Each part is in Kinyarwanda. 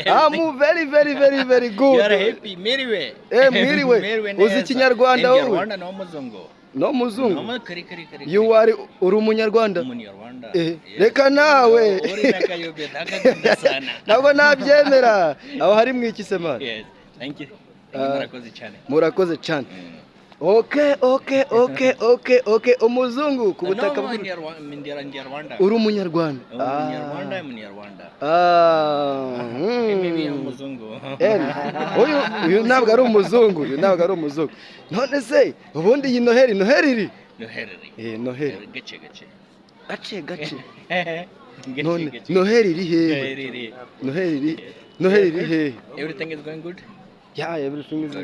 I'm very You good. are happy. Miriwe. Mwiriwe. Uzi Ikinyarwanda wowe? Rwanda no muzungu. No muzungu. No kari. You are uri umunyarwanda? Umunyarwanda. Reka nawe. Uri nakayobe nakagunda sana. Ntabwo nabyemera. Aho hari mwiki se man? Yes. Thank you. Murakoze cyane. Murakoze cyane. Okay. Umuzungu ku butaka bw'u Rwanda. Uri umunyarwanda. Umunyarwanda. Mimi umuzungu. Uyu ntabwo ari umuzungu, None se ubundi iyi Noheri iri? Noheri. Gace. None Noheri iri hehe? Noheri iri hehe? Everything is going good? Yeah, everything is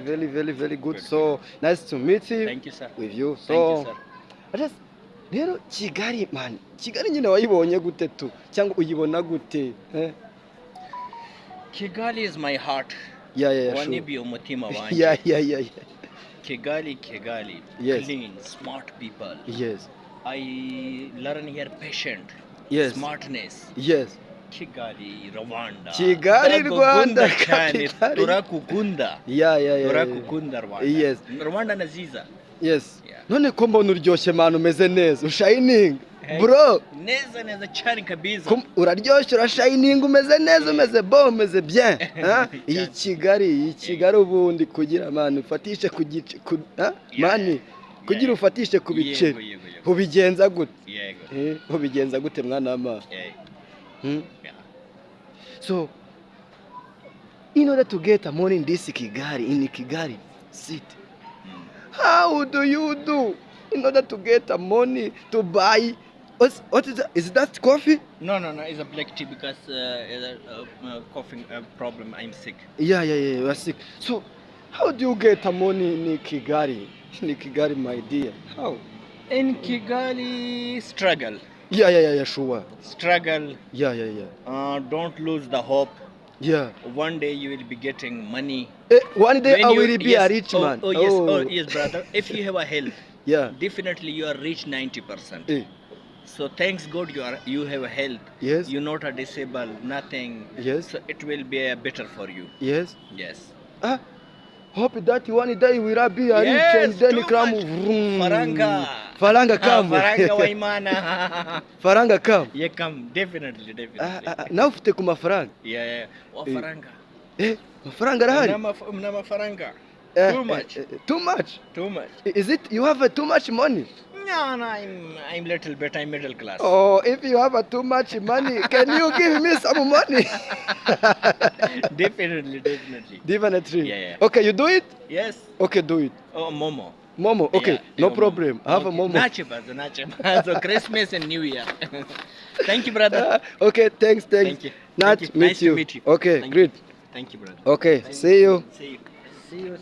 very good. So nice to meet you. Thank you, sir. With you. Thank you, sir. Rero Kigali man. Kigali nyine wayibonye gute tu? Cyangwa uyibona gute? Kigali is my heart. Yeah. Wanibi umutima wanjye. Yeah. Kigali. Yes. Clean, smart people. Yes. I learn here patient. Yes. Smartness. Yes. Kigali, Rwanda. Rwanda. Turakukunda. Yeah. Turakukunda Rwanda. Yes. Rwanda naziza. Yes. None ko mbona uryoshye man umeze neza. Ushining. Bro. Neza cyane kabisa. Uraryoshye urashining umeze neza umeze umeze bien. Iyi Kigali ubundi kugira man ufatishe ku gice mani kugira ufatishe ku bice. Ubigenza gute? Ubigenza gute mwana w'ama? So, in order to get money in this Kigali city, how do you do in order to get money to buy? What is that? Is that coffee? No, it's a black tea because coughing problem. I'm sick. Yeah, you are sick. So, how do you get money in Kigali? In Kigali, my dear. How? In Kigali, struggle. Yeah, sure. Struggle. Yeah. Don't lose the hope. Yeah. One day you will be getting money. One day I will be a rich man. Yes, brother. If you have a health, definitely you are rich 90%. So thanks God you have a health. Yes. You're not a disabled, nothing. Yes. So it will be better for you. Yes. Hope that one day we will be a rich and then come. Faranga come. Faranga waimana. Faranga come. Yeah, come. Definitely. Now ufite ku mafaranga. Yeah. Faranga. Mafaranga arahari. Mna mafaranga. Too much. Is it you have too much money? No, I'm little bit. I'm middle class. Oh, if you have too much money, can you give me some money? Definitely. Yeah. Okay, you do it? Yes. Okay, do it. Oh, Momo. Okay, no problem. I have a Momo. Nacho. So Christmas and New Year. Thank you, brother. Okay, thanks. Thank you. Nice to meet you. Okay, great. Thank you, brother. Okay, see you. See you.